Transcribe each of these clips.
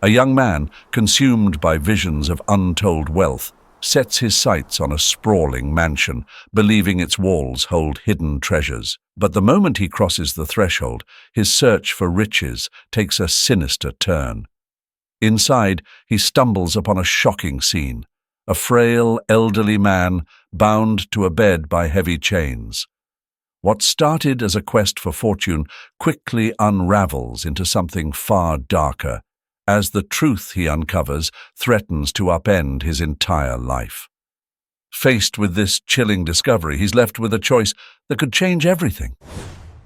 A young man, consumed by visions of untold wealth, sets his sights on a sprawling mansion, believing its walls hold hidden treasures. But the moment he crosses the threshold, his search for riches takes a sinister turn. Inside, he stumbles upon a shocking scene: a frail, elderly man bound to a bed by heavy chains. What started as a quest for fortune quickly unravels into something far darker, as the truth he uncovers threatens to upend his entire life. Faced with this chilling discovery, he's left with a choice that could change everything.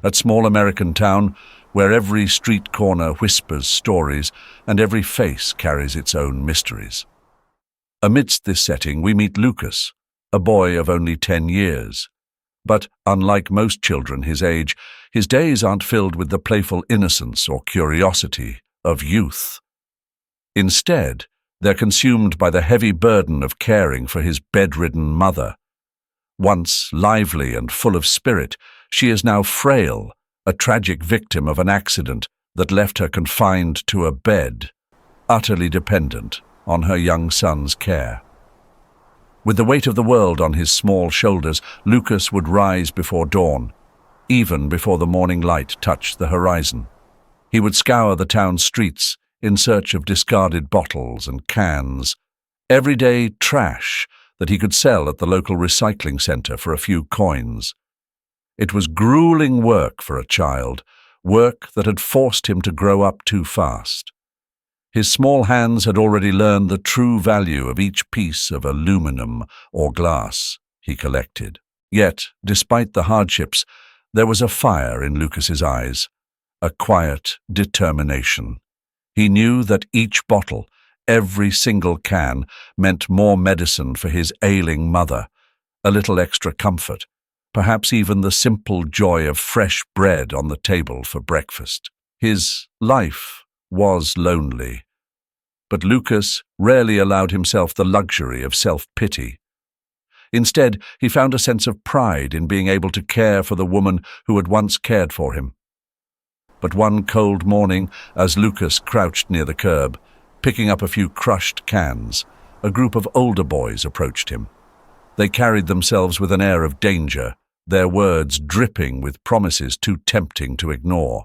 That small American town, where every street corner whispers stories and every face carries its own mysteries. Amidst this setting, we meet Lucas, a boy of only 10 years. But, unlike most children his age, his days aren't filled with the playful innocence or curiosity of youth. Instead, they're consumed by the heavy burden of caring for his bedridden mother. Once lively and full of spirit, she is now frail, a tragic victim of an accident that left her confined to a bed, utterly dependent on her young son's care. With the weight of the world on his small shoulders, Lucas would rise before dawn, even before the morning light touched the horizon. He would scour the town's streets in search of discarded bottles and cans, everyday trash that he could sell at the local recycling center for a few coins. It was grueling work for a child, work that had forced him to grow up too fast. His small hands had already learned the true value of each piece of aluminum or glass he collected. Yet, despite the hardships, there was a fire in Lucas's eyes, a quiet determination. He knew that each bottle, every single can, meant more medicine for his ailing mother, a little extra comfort, perhaps even the simple joy of fresh bread on the table for breakfast. His life was lonely, but Lucas rarely allowed himself the luxury of self-pity. Instead, he found a sense of pride in being able to care for the woman who had once cared for him. But one cold morning, as Lucas crouched near the curb, picking up a few crushed cans, a group of older boys approached him. They carried themselves with an air of danger, their words dripping with promises too tempting to ignore.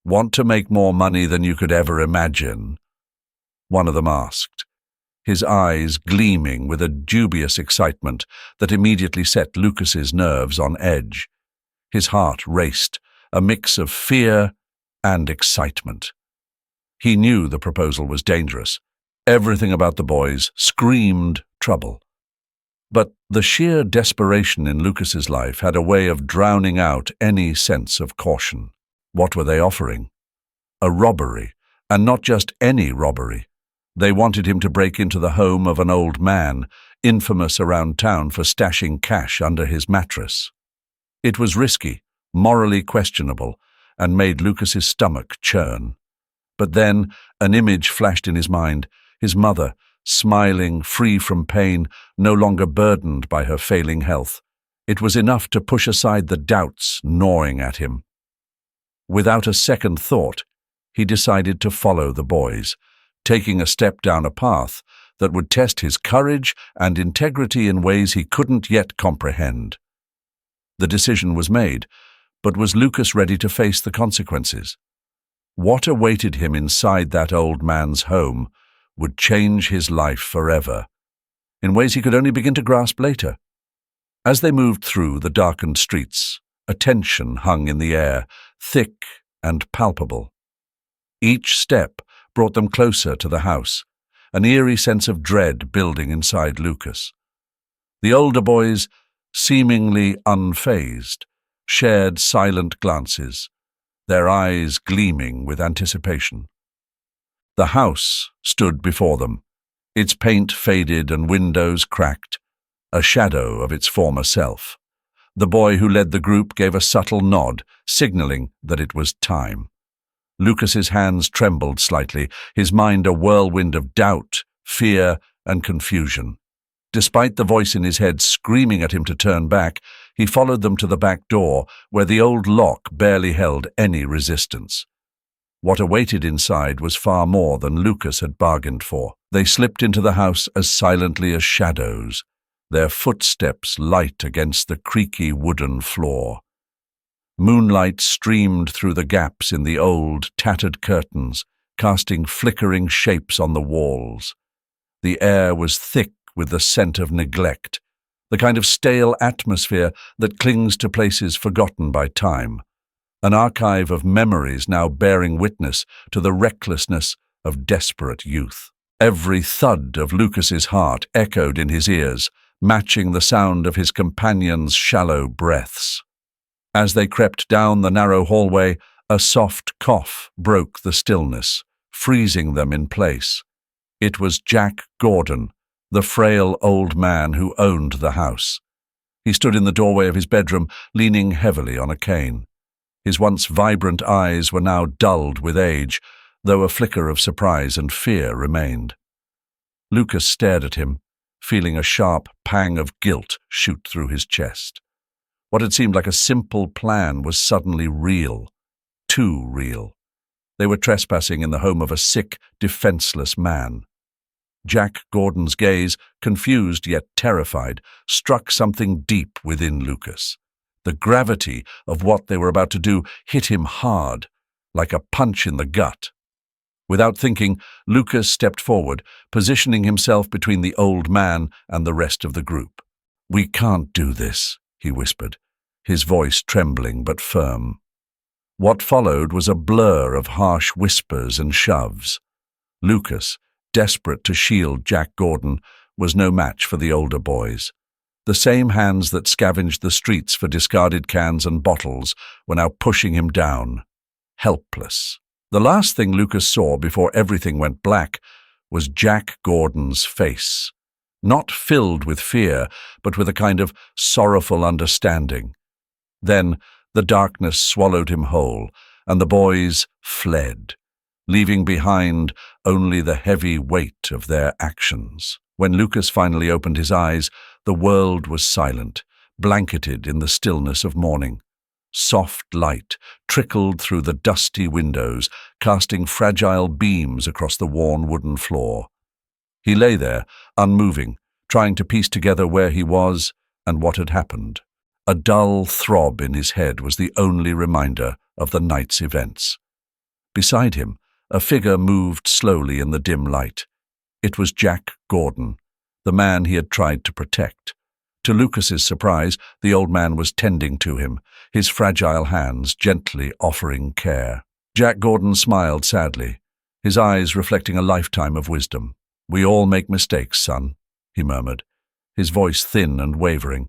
"Want to make more money than you could ever imagine?" one of them asked, his eyes gleaming with a dubious excitement that immediately set Lucas's nerves on edge. His heart raced, a mix of fear and excitement. He knew the proposal was dangerous. Everything about the boys screamed trouble. But the sheer desperation in Lucas's life had a way of drowning out any sense of caution. What were they offering? A robbery, and not just any robbery. They wanted him to break into the home of an old man, infamous around town for stashing cash under his mattress. It was risky, morally questionable, and made Lucas's stomach churn. But then an image flashed in his mind, his mother, smiling, free from pain, no longer burdened by her failing health. It was enough to push aside the doubts gnawing at him. Without a second thought, he decided to follow the boys, taking a step down a path that would test his courage and integrity in ways he couldn't yet comprehend. The decision was made, but was Lucas ready to face the consequences? What awaited him inside that old man's home would change his life forever, in ways he could only begin to grasp later. As they moved through the darkened streets, a tension hung in the air, thick and palpable. Each step brought them closer to the house, an eerie sense of dread building inside Lucas. The older boys, seemingly unfazed, shared silent glances, their eyes gleaming with anticipation. The house stood before them, its paint faded and windows cracked, a shadow of its former self. The boy who led the group gave a subtle nod, signaling that it was time. Lucas's hands trembled slightly, his mind a whirlwind of doubt, fear, and confusion. Despite the voice in his head screaming at him to turn back, he followed them to the back door, where the old lock barely held any resistance. What awaited inside was far more than Lucas had bargained for. They slipped into the house as silently as shadows, their footsteps light against the creaky wooden floor. Moonlight streamed through the gaps in the old, tattered curtains, casting flickering shapes on the walls. The air was thick with the scent of neglect, the kind of stale atmosphere that clings to places forgotten by time, an archive of memories now bearing witness to the recklessness of desperate youth. Every thud of Lucas's heart echoed in his ears, matching the sound of his companions' shallow breaths. As they crept down the narrow hallway, a soft cough broke the stillness, freezing them in place. It was Jack Gordon, the frail old man who owned the house. He stood in the doorway of his bedroom, leaning heavily on a cane. His once vibrant eyes were now dulled with age, though a flicker of surprise and fear remained. Lucas stared at him, feeling a sharp pang of guilt shoot through his chest. What had seemed like a simple plan was suddenly real, too real. They were trespassing in the home of a sick, defenseless man. Jack Gordon's gaze, confused yet terrified, struck something deep within Lucas. The gravity of what they were about to do hit him hard, like a punch in the gut. Without thinking, Lucas stepped forward, positioning himself between the old man and the rest of the group. "We can't do this," he whispered, his voice trembling but firm. What followed was a blur of harsh whispers and shoves. Lucas, desperate to shield Jack Gordon, was no match for the older boys. The same hands that scavenged the streets for discarded cans and bottles were now pushing him down, helpless. The last thing Lucas saw before everything went black was Jack Gordon's face, not filled with fear, but with a kind of sorrowful understanding. Then the darkness swallowed him whole, and the boys fled, leaving behind only the heavy weight of their actions. When Lucas finally opened his eyes, the world was silent, blanketed in the stillness of morning. Soft light trickled through the dusty windows, casting fragile beams across the worn wooden floor. He lay there, unmoving, trying to piece together where he was and what had happened. A dull throb in his head was the only reminder of the night's events. Beside him, a figure moved slowly in the dim light. It was Jack Gordon, the man he had tried to protect. To Lucas's surprise, the old man was tending to him, his fragile hands gently offering care. Jack Gordon smiled sadly, his eyes reflecting a lifetime of wisdom. "We all make mistakes, son," he murmured, his voice thin and wavering.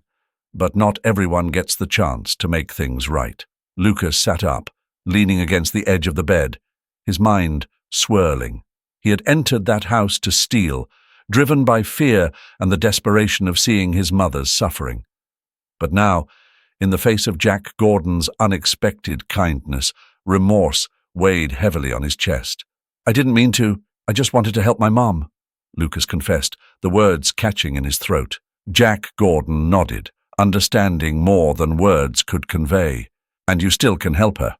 "But not everyone gets the chance to make things right." Lucas sat up, leaning against the edge of the bed, his mind swirling. He had entered that house to steal, driven by fear and the desperation of seeing his mother's suffering. But now, in the face of Jack Gordon's unexpected kindness, remorse weighed heavily on his chest. "I didn't mean to. I just wanted to help my mom," Lucas confessed, the words catching in his throat. Jack Gordon nodded, understanding more than words could convey. "And you still can help her,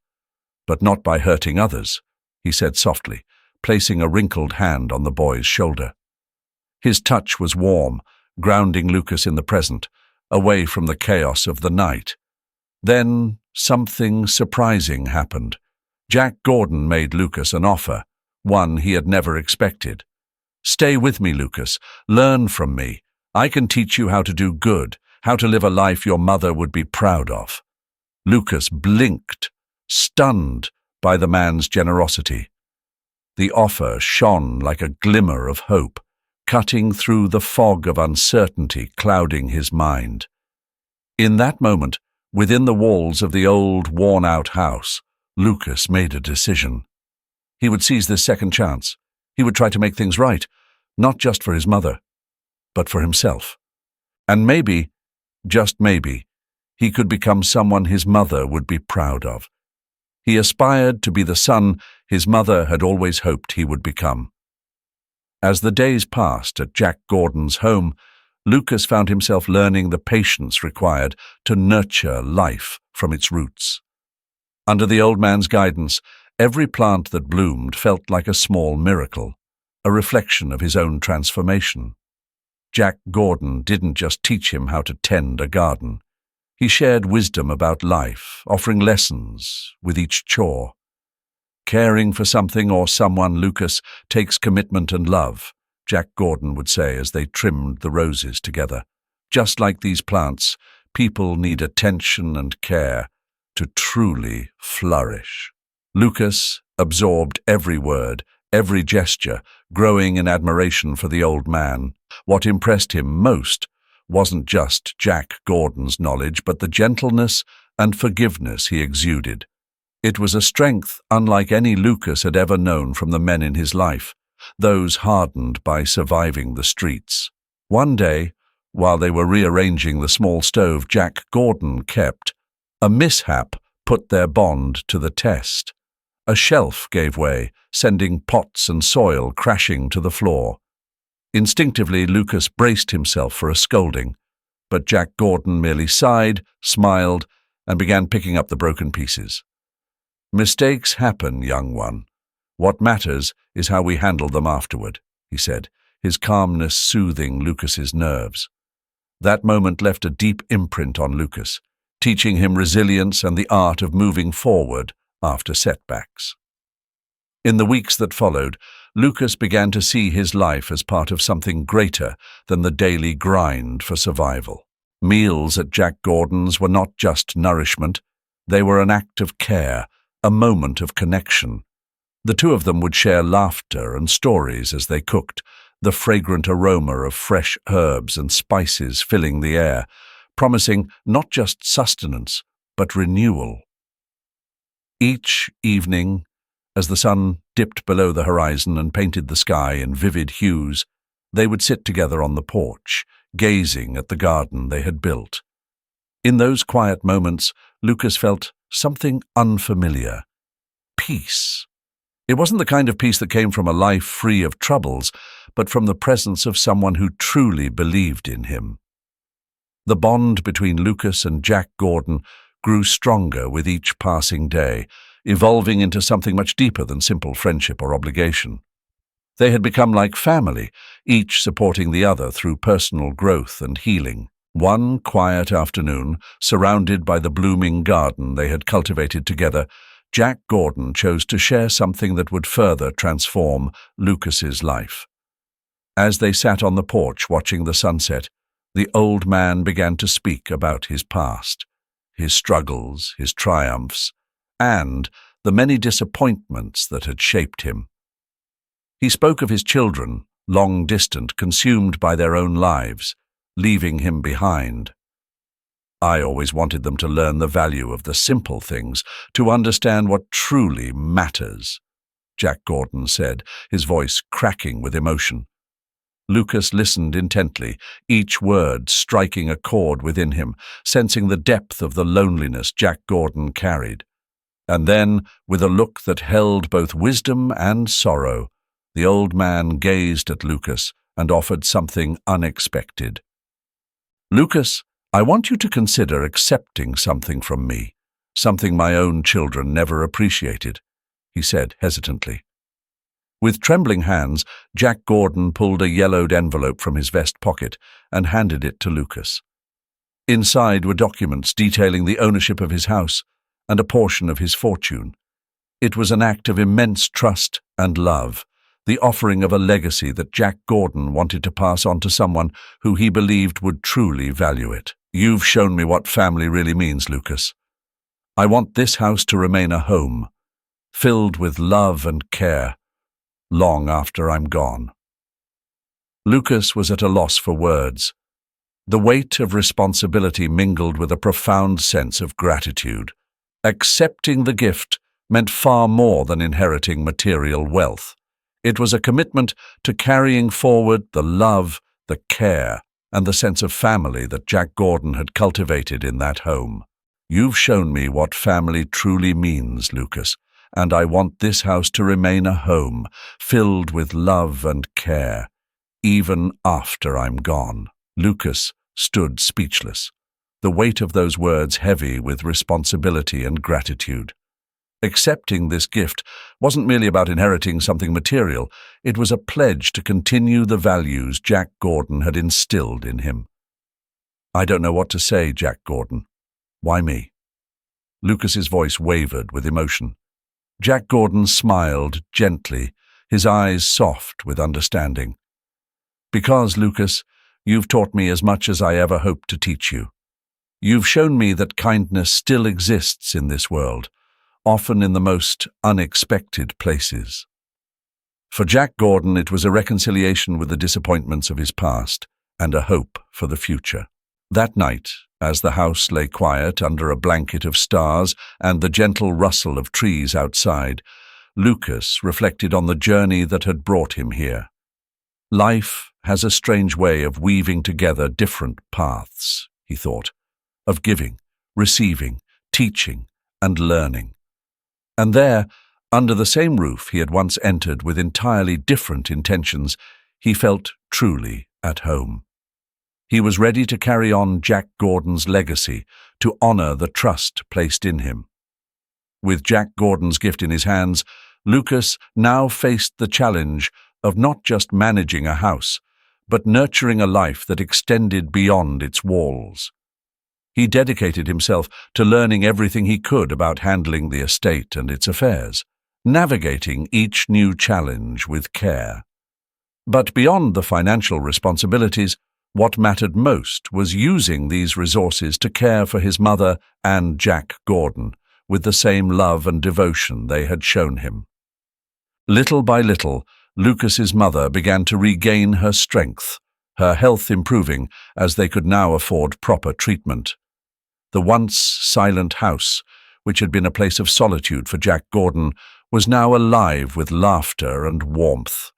but not by hurting others," he said softly, placing a wrinkled hand on the boy's shoulder. His touch was warm, grounding Lucas in the present, away from the chaos of the night. Then something surprising happened. Jack Gordon made Lucas an offer, one he had never expected. "Stay with me, Lucas. Learn from me. I can teach you how to do good, how to live a life your mother would be proud of." Lucas blinked, stunned by the man's generosity. The offer shone like a glimmer of hope, cutting through the fog of uncertainty clouding his mind. In that moment, within the walls of the old, worn-out house, Lucas made a decision. He would seize this second chance. He would try to make things right, not just for his mother, but for himself. And maybe, just maybe, he could become someone his mother would be proud of. He aspired to be the son his mother had always hoped he would become. As the days passed at Jack Gordon's home, Lucas found himself learning the patience required to nurture life from its roots. Under the old man's guidance, Every plant that bloomed felt like a small miracle, a reflection of his own transformation. Jack Gordon didn't just teach him how to tend a garden. He shared wisdom about life, offering lessons with each chore. Caring for something or someone, Lucas, takes commitment and love, Jack Gordon would say as they trimmed the roses together. Just like these plants, people need attention and care to truly flourish. Lucas absorbed every word, every gesture, growing in admiration for the old man. What impressed him most wasn't just Jack Gordon's knowledge, but the gentleness and forgiveness he exuded. It was a strength unlike any Lucas had ever known from the men in his life, those hardened by surviving the streets. One day, while they were rearranging the small stove Jack Gordon kept, a mishap put their bond to the test. A shelf gave way, sending pots and soil crashing to the floor. Instinctively, Lucas braced himself for a scolding, but Jack Gordon merely sighed, smiled, and began picking up the broken pieces. "Mistakes happen, young one. What matters is how we handle them afterward," he said, his calmness soothing Lucas's nerves. That moment left a deep imprint on Lucas, teaching him resilience and the art of moving forward after setbacks. In the weeks that followed, Lucas began to see his life as part of something greater than the daily grind for survival. Meals at Jack Gordon's were not just nourishment, they were an act of care, a moment of connection. The two of them would share laughter and stories as they cooked, the fragrant aroma of fresh herbs and spices filling the air, promising not just sustenance, but renewal. Each evening, as the sun dipped below the horizon and painted the sky in vivid hues, they would sit together on the porch, gazing at the garden they had built. In those quiet moments, Lucas felt something unfamiliar. Peace. It wasn't the kind of peace that came from a life free of troubles, but from the presence of someone who truly believed in him. The bond between Lucas and Jack Gordon grew stronger with each passing day, evolving into something much deeper than simple friendship or obligation. They had become like family, each supporting the other through personal growth and healing. One quiet afternoon, surrounded by the blooming garden they had cultivated together, Jack Gordon chose to share something that would further transform Lucas's life. As they sat on the porch watching the sunset, the old man began to speak about his past, his struggles, his triumphs, and the many disappointments that had shaped him. He spoke of his children, long distant, consumed by their own lives, leaving him behind. "I always wanted them to learn the value of the simple things, to understand what truly matters," Jack Gordon said, his voice cracking with emotion. Lucas listened intently, each word striking a chord within him, sensing the depth of the loneliness Jack Gordon carried. And then, with a look that held both wisdom and sorrow, the old man gazed at Lucas and offered something unexpected. "Lucas, I want you to consider accepting something from me, something my own children never appreciated," he said hesitantly. With trembling hands, Jack Gordon pulled a yellowed envelope from his vest pocket and handed it to Lucas. Inside were documents detailing the ownership of his house and a portion of his fortune. It was an act of immense trust and love, the offering of a legacy that Jack Gordon wanted to pass on to someone who he believed would truly value it. "You've shown me what family really means, Lucas. I want this house to remain a home, filled with love and care, long after I'm gone." Lucas was at a loss for words. The weight of responsibility mingled with a profound sense of gratitude. Accepting the gift meant far more than inheriting material wealth. It was a commitment to carrying forward the love, the care, and the sense of family that Jack Gordon had cultivated in that home. "You've shown me what family truly means, Lucas, and I want this house to remain a home, filled with love and care, even after I'm gone." Lucas stood speechless, the weight of those words heavy with responsibility and gratitude. Accepting this gift wasn't merely about inheriting something material, it was a pledge to continue the values Jack Gordon had instilled in him. "I don't know what to say, Jack Gordon. Why me?" Lucas's voice wavered with emotion. Jack Gordon smiled gently, his eyes soft with understanding. "Because, Lucas, you've taught me as much as I ever hoped to teach you. You've shown me that kindness still exists in this world, often in the most unexpected places." For Jack Gordon, it was a reconciliation with the disappointments of his past and a hope for the future. That night, as the house lay quiet under a blanket of stars and the gentle rustle of trees outside, Lucas reflected on the journey that had brought him here. Life has a strange way of weaving together different paths, he thought, of giving, receiving, teaching, and learning. And there, under the same roof he had once entered with entirely different intentions, he felt truly at home. He was ready to carry on Jack Gordon's legacy, to honor the trust placed in him. With Jack Gordon's gift in his hands, Lucas now faced the challenge of not just managing a house, but nurturing a life that extended beyond its walls. He dedicated himself to learning everything he could about handling the estate and its affairs, navigating each new challenge with care. But beyond the financial responsibilities, what mattered most was using these resources to care for his mother and Jack Gordon with the same love and devotion they had shown him. Little by little, Lucas's mother began to regain her strength, her health improving as they could now afford proper treatment. The once silent house, which had been a place of solitude for Jack Gordon, was now alive with laughter and warmth.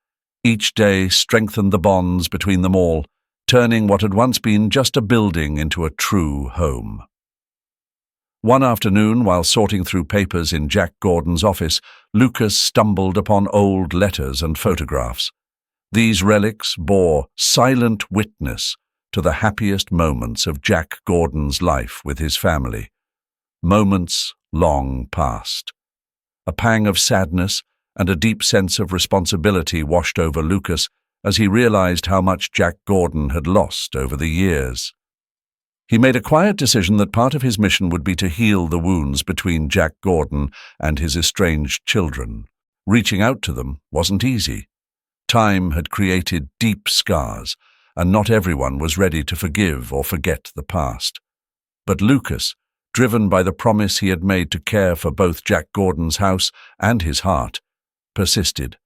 Each day strengthened the bonds between them all, turning what had once been just a building into a true home. One afternoon, while sorting through papers in Jack Gordon's office, Lucas stumbled upon old letters and photographs. These relics bore silent witness to the happiest moments of Jack Gordon's life with his family. Moments long past. A pang of sadness and a deep sense of responsibility washed over Lucas as he realized how much Jack Gordon had lost over the years. He made a quiet decision that part of his mission would be to heal the wounds between Jack Gordon and his estranged children. Reaching out to them wasn't easy. Time had created deep scars, and not everyone was ready to forgive or forget the past. But Lucas, driven by the promise he had made to care for both Jack Gordon's house and his heart, persisted.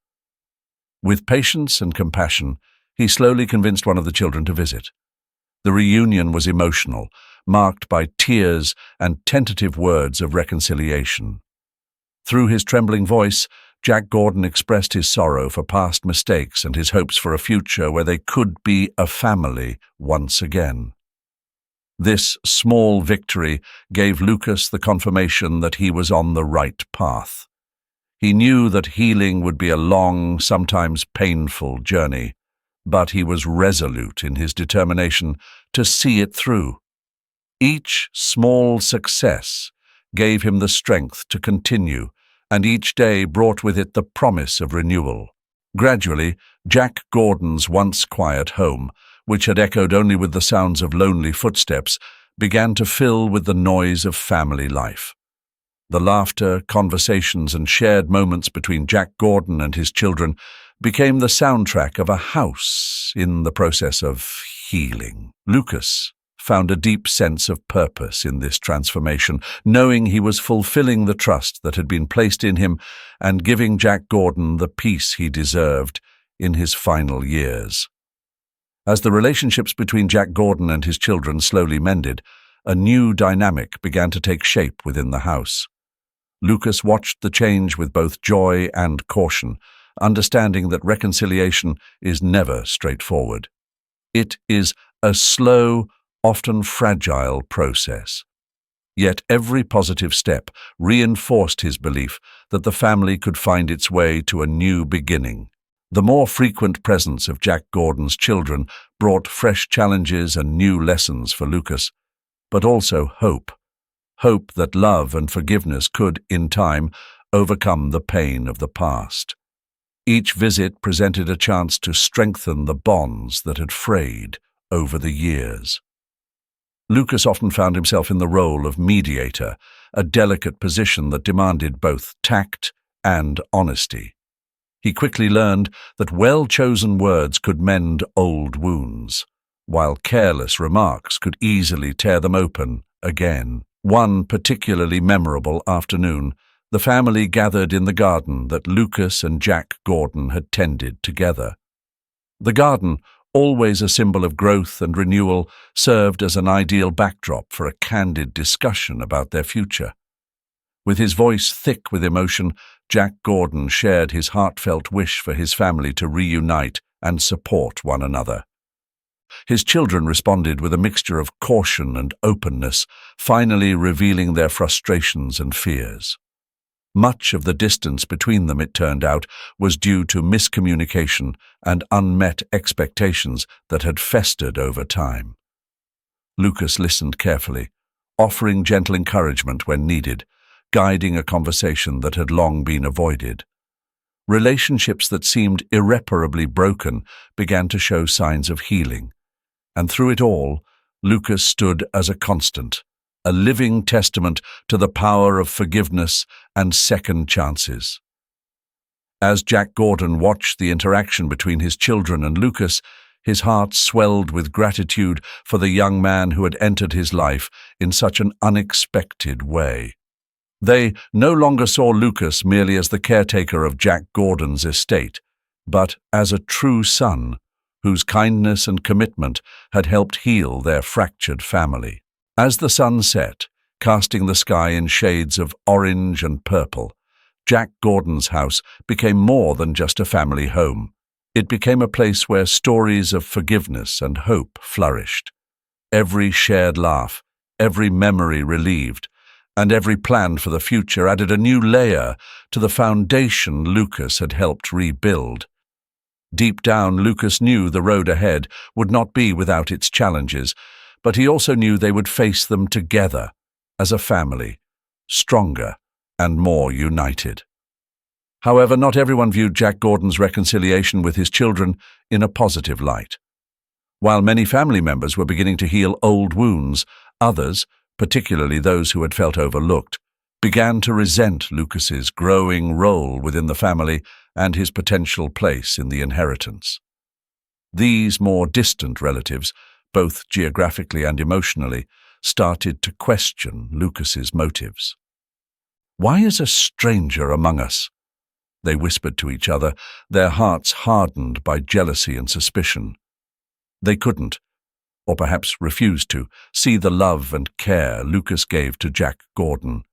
With patience and compassion, he slowly convinced one of the children to visit. The reunion was emotional, marked by tears and tentative words of reconciliation. Through his trembling voice, Jack Gordon expressed his sorrow for past mistakes and his hopes for a future where they could be a family once again. This small victory gave Lucas the confirmation that he was on the right path. He knew that healing would be a long, sometimes painful journey, but he was resolute in his determination to see it through. Each small success gave him the strength to continue, and each day brought with it the promise of renewal. Gradually, Jack Gordon's once quiet home, which had echoed only with the sounds of lonely footsteps, began to fill with the noise of family life. The laughter, conversations, and shared moments between Jack Gordon and his children became the soundtrack of a house in the process of healing. Lucas found a deep sense of purpose in this transformation, knowing he was fulfilling the trust that had been placed in him and giving Jack Gordon the peace he deserved in his final years. As the relationships between Jack Gordon and his children slowly mended, a new dynamic began to take shape within the house. Lucas watched the change with both joy and caution, understanding that reconciliation is never straightforward. It is a slow, often fragile process. Yet every positive step reinforced his belief that the family could find its way to a new beginning. The more frequent presence of Jack Gordon's children brought fresh challenges and new lessons for Lucas, but also hope. hope that love and forgiveness could, in time, overcome the pain of the past. Each visit presented a chance to strengthen the bonds that had frayed over the years. Lucas often found himself in the role of mediator, a delicate position that demanded both tact and honesty. He quickly learned that well-chosen words could mend old wounds, while careless remarks could easily tear them open again. One particularly memorable afternoon, the family gathered in the garden that Lucas and Jack Gordon had tended together. The garden, always a symbol of growth and renewal, served as an ideal backdrop for a candid discussion about their future. With his voice thick with emotion, Jack Gordon shared his heartfelt wish for his family to reunite and support one another. His children responded with a mixture of caution and openness, finally revealing their frustrations and fears. Much of the distance between them, it turned out, was due to miscommunication and unmet expectations that had festered over time. Lucas listened carefully, offering gentle encouragement when needed, guiding a conversation that had long been avoided. Relationships that seemed irreparably broken began to show signs of healing, and through it all, Lucas stood as a constant, a living testament to the power of forgiveness and second chances. As Jack Gordon watched the interaction between his children and Lucas, his heart swelled with gratitude for the young man who had entered his life in such an unexpected way. They no longer saw Lucas merely as the caretaker of Jack Gordon's estate, but as a true son whose kindness and commitment had helped heal their fractured family. As the sun set, casting the sky in shades of orange and purple, Jack Gordon's house became more than just a family home. It became a place where stories of forgiveness and hope flourished. Every shared laugh, every memory relieved, and every plan for the future added a new layer to the foundation Lucas had helped rebuild. Deep down, Lucas knew the road ahead would not be without its challenges, but he also knew they would face them together, as a family, stronger and more united. However, not everyone viewed Jack Gordon's reconciliation with his children in a positive light. While many family members were beginning to heal old wounds, others, particularly those who had felt overlooked, began to resent Lucas's growing role within the family and his potential place in the inheritance. These more distant relatives, both geographically and emotionally, started to question Lucas's motives. "Why is a stranger among us?" they whispered to each other, their hearts hardened by jealousy and suspicion. They couldn't, or perhaps refused to, see the love and care Lucas gave to Jack Gordon.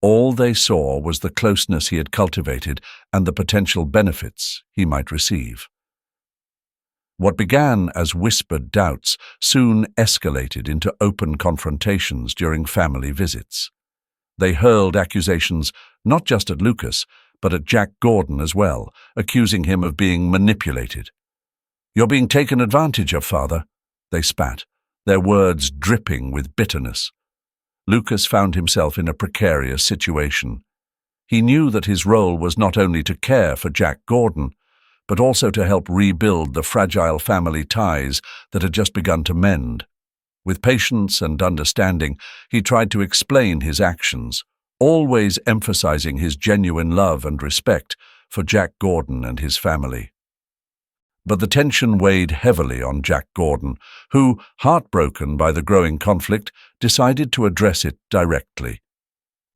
All they saw was the closeness he had cultivated and the potential benefits he might receive. What began as whispered doubts soon escalated into open confrontations during family visits. They hurled accusations not just at Lucas, but at Jack Gordon as well, accusing him of being manipulated. "You're being taken advantage of, Father," they spat, their words dripping with bitterness. Lucas found himself in a precarious situation. He knew that his role was not only to care for Jack Gordon, but also to help rebuild the fragile family ties that had just begun to mend. With patience and understanding, he tried to explain his actions, always emphasizing his genuine love and respect for Jack Gordon and his family. But the tension weighed heavily on Jack Gordon, who, heartbroken by the growing conflict, decided to address it directly.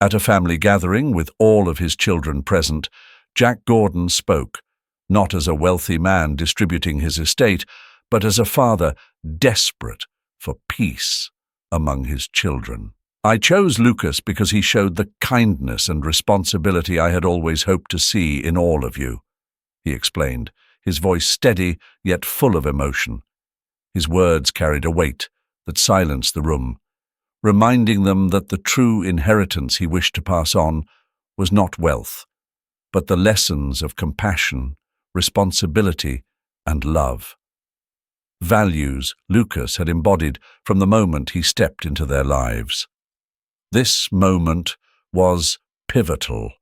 At a family gathering with all of his children present, Jack Gordon spoke, not as a wealthy man distributing his estate, but as a father desperate for peace among his children. "I chose Lucas because he showed the kindness and responsibility I had always hoped to see in all of you," he explained, his voice steady yet full of emotion. His words carried a weight that silenced the room, reminding them that the true inheritance he wished to pass on was not wealth, but the lessons of compassion, responsibility, and love. Values Lucas had embodied from the moment he stepped into their lives. This moment was pivotal,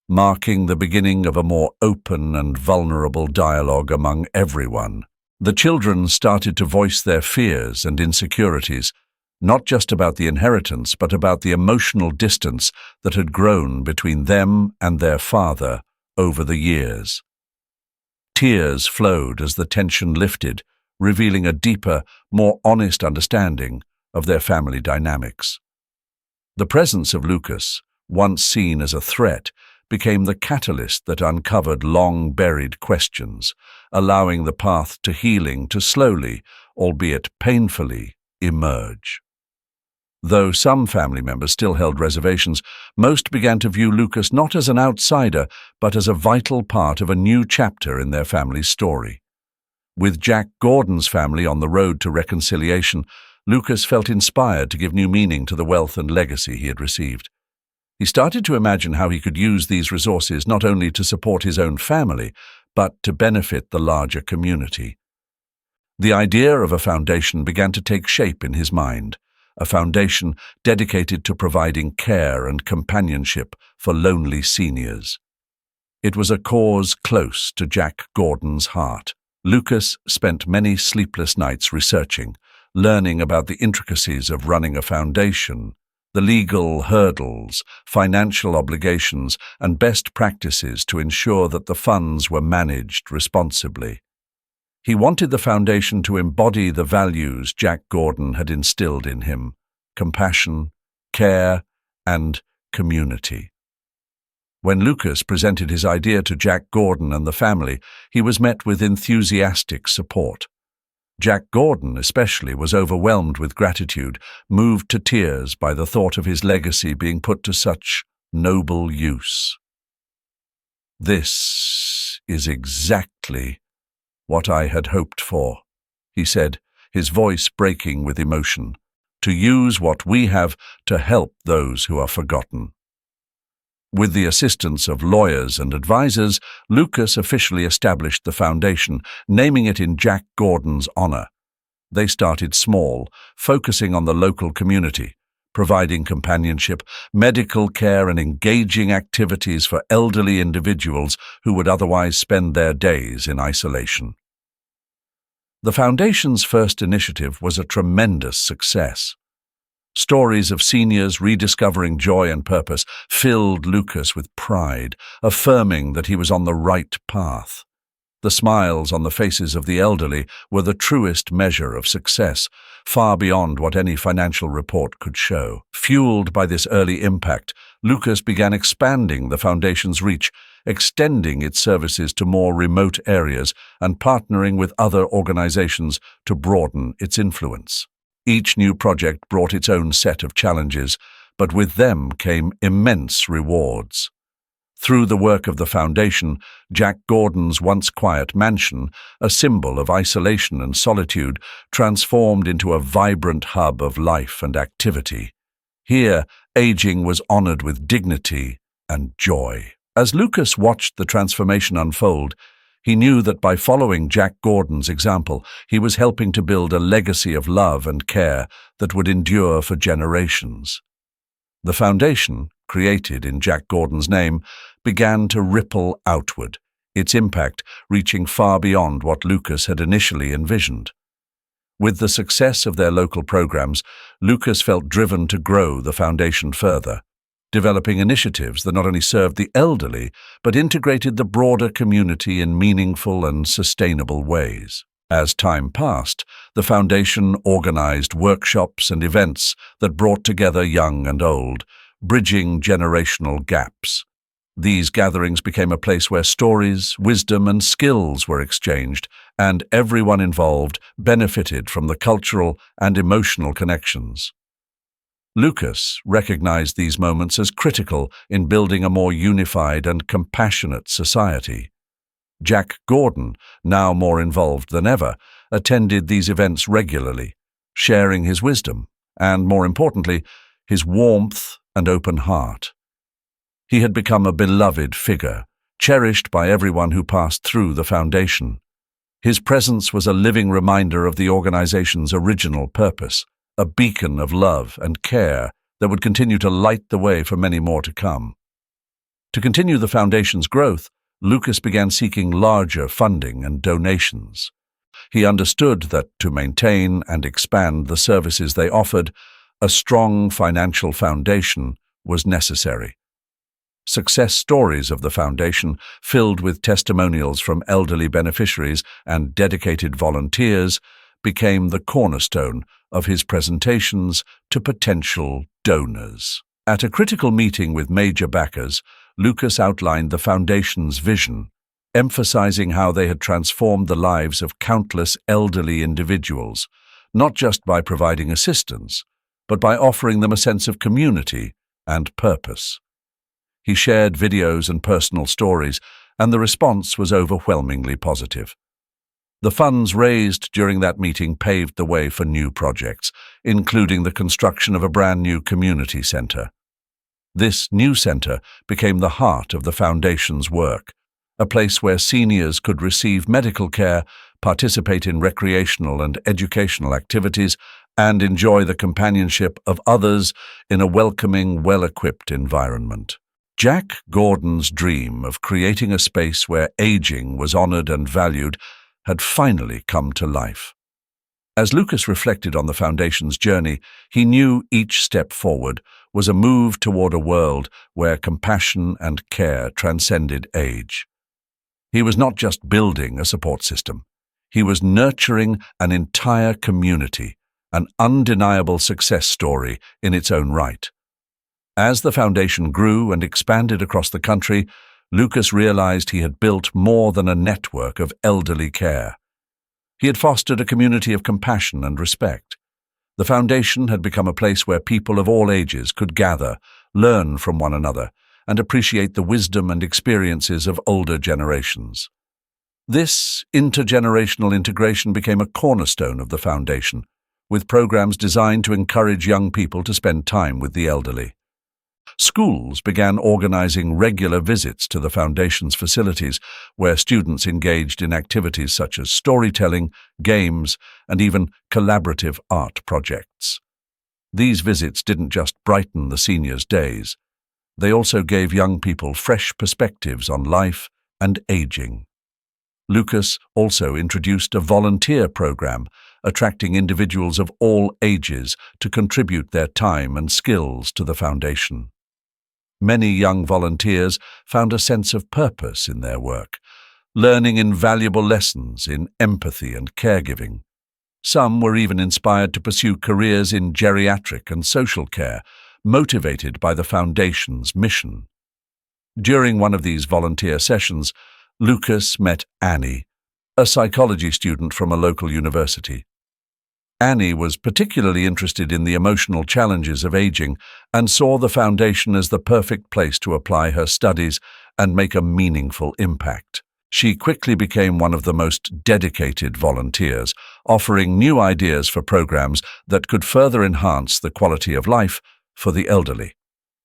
marking the beginning of a more open and vulnerable dialogue among everyone. The children started to voice their fears and insecurities, not just about the inheritance, but about the emotional distance that had grown between them and their father over the years. Tears flowed as the tension lifted, revealing a deeper, more honest understanding of their family dynamics. The presence of Lucas, once seen as a threat, became the catalyst that uncovered long-buried questions, allowing the path to healing to slowly, albeit painfully, emerge. Though some family members still held reservations, most began to view Lucas not as an outsider, but as a vital part of a new chapter in their family's story. With Jack Gordon's family on the road to reconciliation, Lucas felt inspired to give new meaning to the wealth and legacy he had received. He started to imagine how he could use these resources not only to support his own family, but to benefit the larger community. The idea of a foundation began to take shape in his mind, a foundation dedicated to providing care and companionship for lonely seniors. It was a cause close to Jack Gordon's heart. Lucas spent many sleepless nights researching, learning about the intricacies of running a foundation, the legal hurdles, financial obligations, and best practices to ensure that the funds were managed responsibly. He wanted the foundation to embody the values Jack Gordon had instilled in him: compassion, care, and community. When Lucas presented his idea to Jack Gordon and the family, he was met with enthusiastic support. Jack Gordon, especially, was overwhelmed with gratitude, moved to tears by the thought of his legacy being put to such noble use. "This is exactly what I had hoped for," he said, his voice breaking with emotion, "to use what we have to help those who are forgotten." With the assistance of lawyers and advisors, Lucas officially established the foundation, naming it in Jack Gordon's honor. They started small, focusing on the local community, providing companionship, medical care, and engaging activities for elderly individuals who would otherwise spend their days in isolation. The foundation's first initiative was a tremendous success. Stories of seniors rediscovering joy and purpose filled Lucas with pride, affirming that he was on the right path. The smiles on the faces of the elderly were the truest measure of success, far beyond what any financial report could show. Fueled by this early impact, Lucas began expanding the foundation's reach, extending its services to more remote areas and partnering with other organizations to broaden its influence. Each new project brought its own set of challenges, but with them came immense rewards. Through the work of the foundation, Jack Gordon's once quiet mansion, a symbol of isolation and solitude, transformed into a vibrant hub of life and activity. Here, aging was honored with dignity and joy. As Lucas watched the transformation unfold, he knew that by following Jack Gordon's example, he was helping to build a legacy of love and care that would endure for generations. The foundation, created in Jack Gordon's name, began to ripple outward, its impact reaching far beyond what Lucas had initially envisioned. With the success of their local programs, Lucas felt driven to grow the foundation further, developing initiatives that not only served the elderly, but integrated the broader community in meaningful and sustainable ways. As time passed, the foundation organized workshops and events that brought together young and old, bridging generational gaps. These gatherings became a place where stories, wisdom, and skills were exchanged, and everyone involved benefited from the cultural and emotional connections. Lucas recognized these moments as critical in building a more unified and compassionate society. Jack Gordon, now more involved than ever, attended these events regularly, sharing his wisdom and, more importantly, his warmth and open heart. He had become a beloved figure, cherished by everyone who passed through the foundation. His presence was a living reminder of the organization's original purpose, a beacon of love and care that would continue to light the way for many more to come. To continue the foundation's growth, Lucas began seeking larger funding and donations. He understood that to maintain and expand the services they offered, a strong financial foundation was necessary. Success stories of the foundation, filled with testimonials from elderly beneficiaries and dedicated volunteers, became the cornerstone of his presentations to potential donors. At a critical meeting with major backers, Lucas outlined the foundation's vision, emphasizing how they had transformed the lives of countless elderly individuals, not just by providing assistance, but by offering them a sense of community and purpose. He shared videos and personal stories, and the response was overwhelmingly positive. The funds raised during that meeting paved the way for new projects, including the construction of a brand new community center. This new center became the heart of the foundation's work, a place where seniors could receive medical care, participate in recreational and educational activities, and enjoy the companionship of others in a welcoming, well-equipped environment. Jack Gordon's dream of creating a space where aging was honored and valued had finally come to life. As Lucas reflected on the foundation's journey, he knew each step forward was a move toward a world where compassion and care transcended age. He was not just building a support system. He was nurturing an entire community, an undeniable success story in its own right. As the foundation grew and expanded across the country, Lucas realized he had built more than a network of elderly care. He had fostered a community of compassion and respect. The foundation had become a place where people of all ages could gather, learn from one another, and appreciate the wisdom and experiences of older generations. This intergenerational integration became a cornerstone of the foundation, with programs designed to encourage young people to spend time with the elderly. Schools began organizing regular visits to the foundation's facilities, where students engaged in activities such as storytelling, games, and even collaborative art projects. These visits didn't just brighten the seniors' days. They also gave young people fresh perspectives on life and aging. Lucas also introduced a volunteer program, attracting individuals of all ages to contribute their time and skills to the foundation. Many young volunteers found a sense of purpose in their work, learning invaluable lessons in empathy and caregiving. Some were even inspired to pursue careers in geriatric and social care, motivated by the foundation's mission. During one of these volunteer sessions, Lucas met Annie, a psychology student from a local university. Annie was particularly interested in the emotional challenges of aging and saw the foundation as the perfect place to apply her studies and make a meaningful impact. She quickly became one of the most dedicated volunteers, offering new ideas for programs that could further enhance the quality of life for the elderly.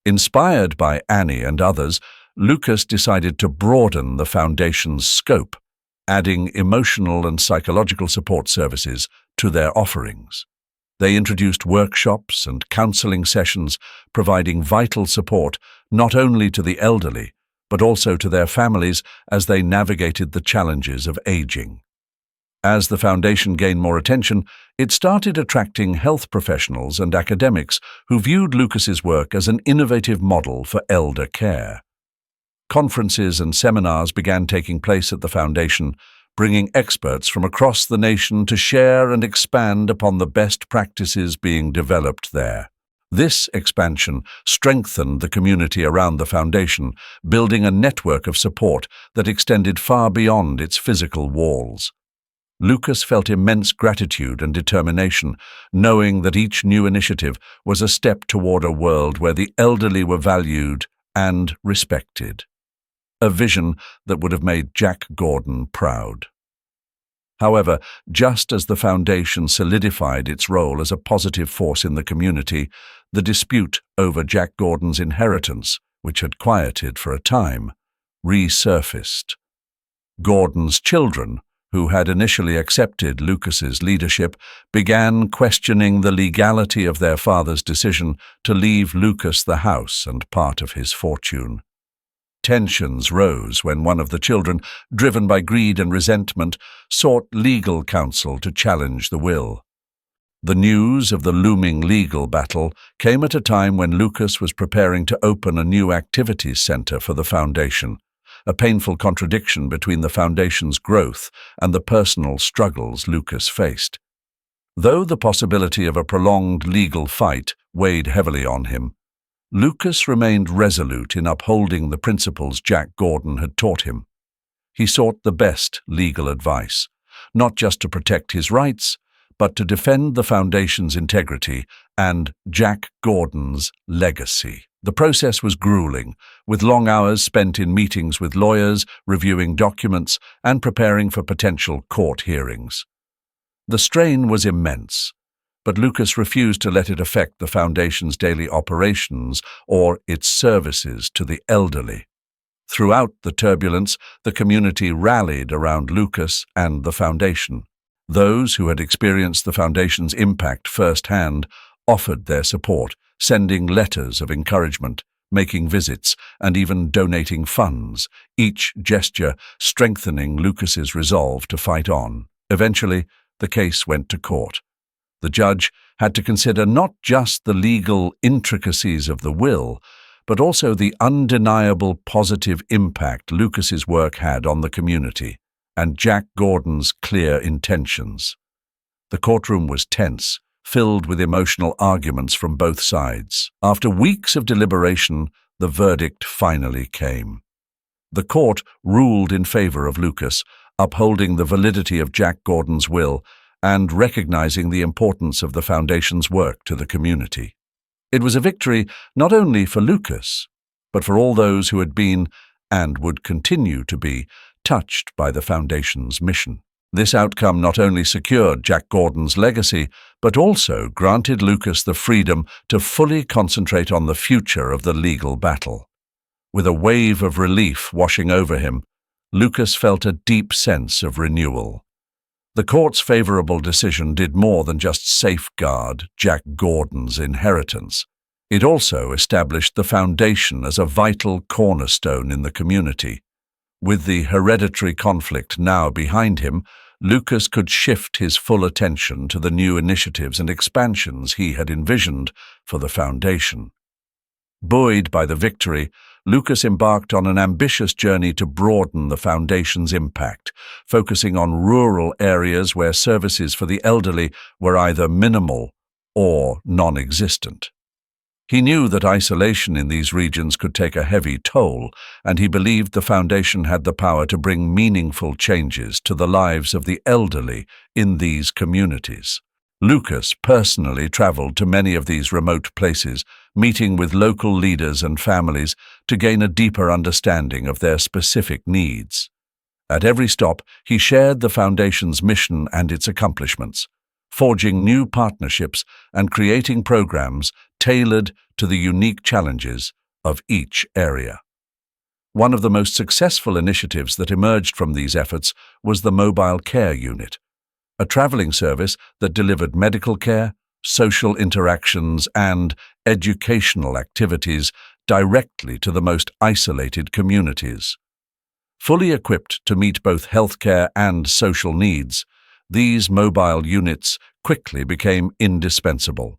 Inspired by Annie and others, Lucas decided to broaden the foundation's scope, adding emotional and psychological support services to their offerings. They introduced workshops and counseling sessions, providing vital support not only to the elderly, but also to their families as they navigated the challenges of aging. As the foundation gained more attention, it started attracting health professionals and academics who viewed Lucas's work as an innovative model for elder care. Conferences and seminars began taking place at the foundation, bringing experts from across the nation to share and expand upon the best practices being developed there. This expansion strengthened the community around the foundation, building a network of support that extended far beyond its physical walls. Lucas felt immense gratitude and determination, knowing that each new initiative was a step toward a world where the elderly were valued and respected. A vision that would have made Jack Gordon proud. However, just as the foundation solidified its role as a positive force in the community, the dispute over Jack Gordon's inheritance, which had quieted for a time, resurfaced. Gordon's children, who had initially accepted Lucas's leadership, began questioning the legality of their father's decision to leave Lucas the house and part of his fortune. Tensions rose when one of the children, driven by greed and resentment, sought legal counsel to challenge the will. The news of the looming legal battle came at a time when Lucas was preparing to open a new activities center for the foundation, a painful contradiction between the foundation's growth and the personal struggles Lucas faced. Though the possibility of a prolonged legal fight weighed heavily on him, Lucas remained resolute in upholding the principles Jack Gordon had taught him. He sought the best legal advice, not just to protect his rights, but to defend the foundation's integrity and Jack Gordon's legacy. The process was grueling, with long hours spent in meetings with lawyers, reviewing documents, and preparing for potential court hearings. The strain was immense, but Lucas refused to let it affect the foundation's daily operations or its services to the elderly. Throughout the turbulence, the community rallied around Lucas and the foundation. Those who had experienced the foundation's impact firsthand offered their support, sending letters of encouragement, making visits, and even donating funds, each gesture strengthening Lucas's resolve to fight on. Eventually, the case went to court. The judge had to consider not just the legal intricacies of the will, but also the undeniable positive impact Lucas's work had on the community and Jack Gordon's clear intentions. The courtroom was tense, filled with emotional arguments from both sides. After weeks of deliberation, the verdict finally came. The court ruled in favor of Lucas, upholding the validity of Jack Gordon's will and recognizing the importance of the foundation's work to the community. It was a victory not only for Lucas, but for all those who had been, and would continue to be, touched by the foundation's mission. This outcome not only secured Jack Gordon's legacy, but also granted Lucas the freedom to fully concentrate on the future of the legal battle. With a wave of relief washing over him, Lucas felt a deep sense of renewal. The court's favorable decision did more than just safeguard Jack Gordon's inheritance. It also established the foundation as a vital cornerstone in the community. With the hereditary conflict now behind him, Lucas could shift his full attention to the new initiatives and expansions he had envisioned for the foundation. Buoyed by the victory, Lucas embarked on an ambitious journey to broaden the foundation's impact, focusing on rural areas where services for the elderly were either minimal or non-existent. He knew that isolation in these regions could take a heavy toll, and he believed the foundation had the power to bring meaningful changes to the lives of the elderly in these communities. Lucas personally traveled to many of these remote places, meeting with local leaders and families to gain a deeper understanding of their specific needs. At every stop, he shared the foundation's mission and its accomplishments, forging new partnerships and creating programs tailored to the unique challenges of each area. One of the most successful initiatives that emerged from these efforts was the Mobile Care Unit, a traveling service that delivered medical care, social interactions, and educational activities directly to the most isolated communities. Fully equipped to meet both healthcare and social needs, these mobile units quickly became indispensable.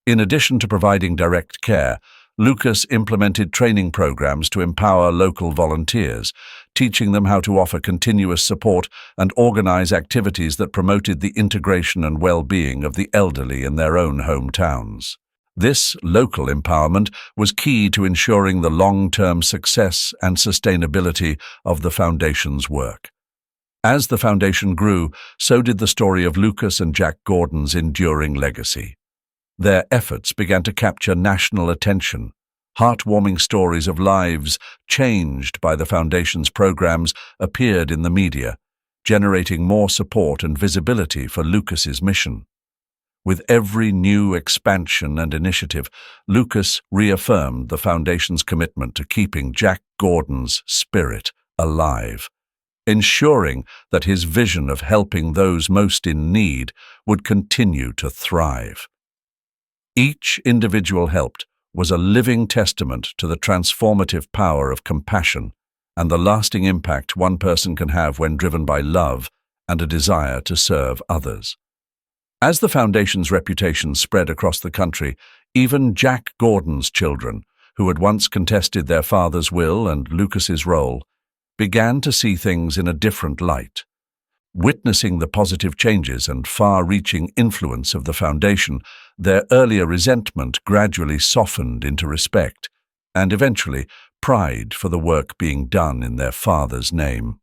In addition to providing direct care, Lucas implemented training programs to empower local volunteers, teaching them how to offer continuous support and organize activities that promoted the integration and well-being of the elderly in their own hometowns. This local empowerment was key to ensuring the long-term success and sustainability of the foundation's work. As the foundation grew, so did the story of Lucas and Jack Gordon's enduring legacy. Their efforts began to capture national attention. Heartwarming stories of lives changed by the foundation's programs appeared in the media, generating more support and visibility for Lucas's mission. With every new expansion and initiative, Lucas reaffirmed the foundation's commitment to keeping Jack Gordon's spirit alive. ensuring that his vision of helping those most in need would continue to thrive. Each individual helped was a living testament to the transformative power of compassion and the lasting impact one person can have when driven by love and a desire to serve others. As the Foundation's reputation spread across the country, even Jack Gordon's children, who had once contested their father's will and Lucas's role, began to see things in a different light. Witnessing the positive changes and far-reaching influence of the Foundation, their earlier resentment gradually softened into respect and eventually pride for the work being done in their father's name.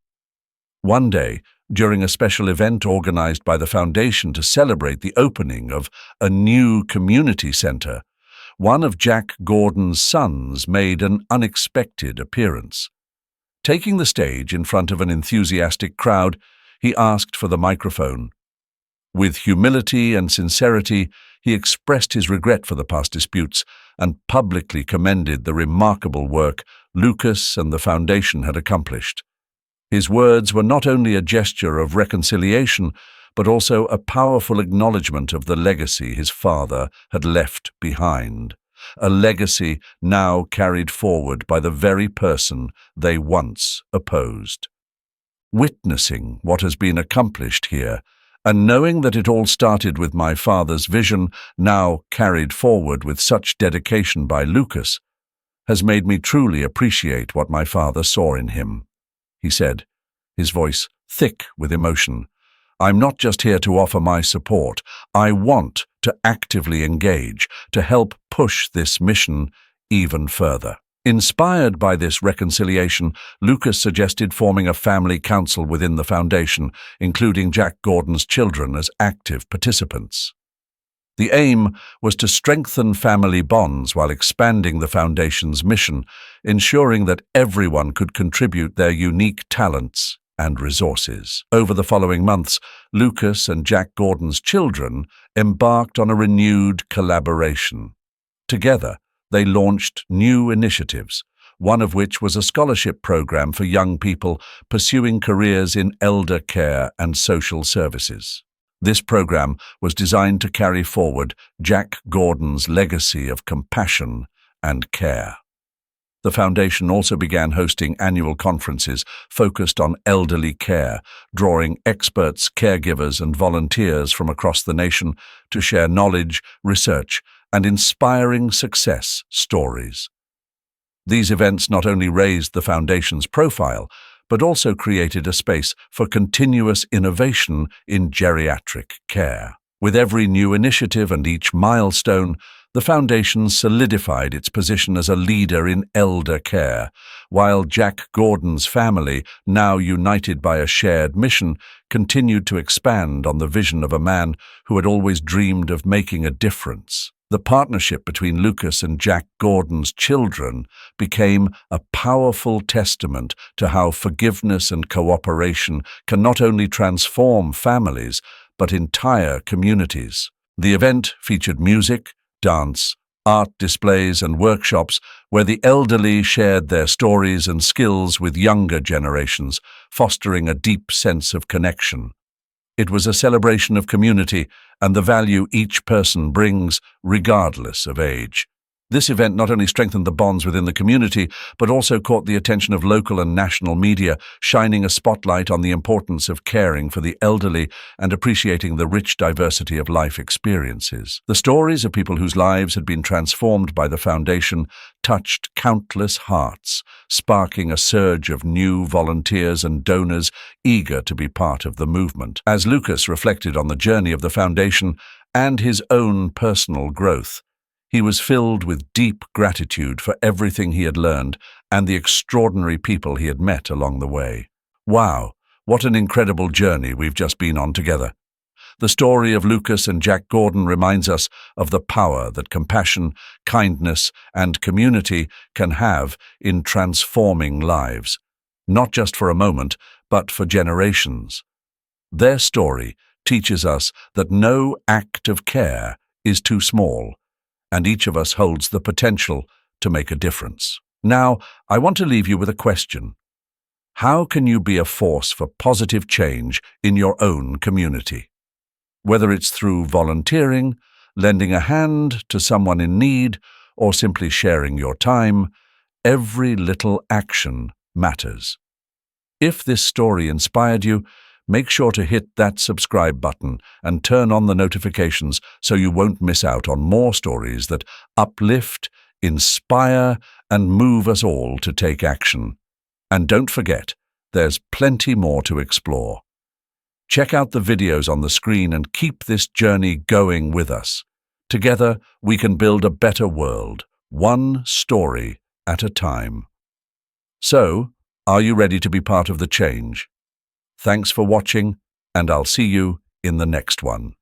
One day, during a special event organized by the Foundation to celebrate the opening of a new community center, one of Jack Gordon's sons made an unexpected appearance. Taking the stage in front of an enthusiastic crowd, he asked for the microphone. With humility and sincerity, he expressed his regret for the past disputes and publicly commended the remarkable work Lucas and the Foundation had accomplished. His words were not only a gesture of reconciliation, but also a powerful acknowledgement of the legacy his father had left behind, a legacy now carried forward by the very person they once opposed. Witnessing what has been accomplished here, and knowing that it all started with my father's vision, now carried forward with such dedication by Lucas, has made me truly appreciate what my father saw in him, he said, his voice thick with emotion. I'm not just here to offer my support. I want to actively engage, to help push this mission even further. Inspired by this reconciliation, Lucas suggested forming a family council within the Foundation, including Jack Gordon's children as active participants. The aim was to strengthen family bonds while expanding the Foundation's mission, ensuring that everyone could contribute their unique talents and resources. Over the following months, Lucas and Jack Gordon's children embarked on a renewed collaboration. Together, they launched new initiatives, one of which was a scholarship program for young people pursuing careers in elder care and social services. This program was designed to carry forward Jack Gordon's legacy of compassion and care. The Foundation also began hosting annual conferences focused on elderly care, drawing experts, caregivers, and volunteers from across the nation to share knowledge, research, and inspiring success stories. These events not only raised the Foundation's profile, but also created a space for continuous innovation in geriatric care. With every new initiative and each milestone, the Foundation solidified its position as a leader in elder care, while Jack Gordon's family, now united by a shared mission, continued to expand on the vision of a man who had always dreamed of making a difference. The partnership between Lucas and Jack Gordon's children became a powerful testament to how forgiveness and cooperation can not only transform families, but entire communities. The event featured music, dance, art displays, and workshops where the elderly shared their stories and skills with younger generations, fostering a deep sense of connection. It was a celebration of community and the value each person brings, regardless of age. This event not only strengthened the bonds within the community, but also caught the attention of local and national media, shining a spotlight on the importance of caring for the elderly and appreciating the rich diversity of life experiences. The stories of people whose lives had been transformed by the Foundation touched countless hearts, sparking a surge of new volunteers and donors eager to be part of the movement. As Lucas reflected on the journey of the Foundation and his own personal growth, he was filled with deep gratitude for everything he had learned and the extraordinary people he had met along the way. Wow, what an incredible journey we've just been on together. The story of Lucas and Jack Gordon reminds us of the power that compassion, kindness, and community can have in transforming lives, not just for a moment, but for generations. Their story teaches us that no act of care is too small, and each of us holds the potential to make a difference. Now, I want to leave you with a question. How can you be a force for positive change in your own community? Whether it's through volunteering, lending a hand to someone in need, or simply sharing your time, every little action matters. If this story inspired you, make sure to hit that subscribe button and turn on the notifications so you won't miss out on more stories that uplift, inspire, and move us all to take action. And don't forget, there's plenty more to explore. Check out the videos on the screen and keep this journey going with us. Together, we can build a better world, one story at a time. So, are you ready to be part of the change? Thanks for watching, and I'll see you in the next one.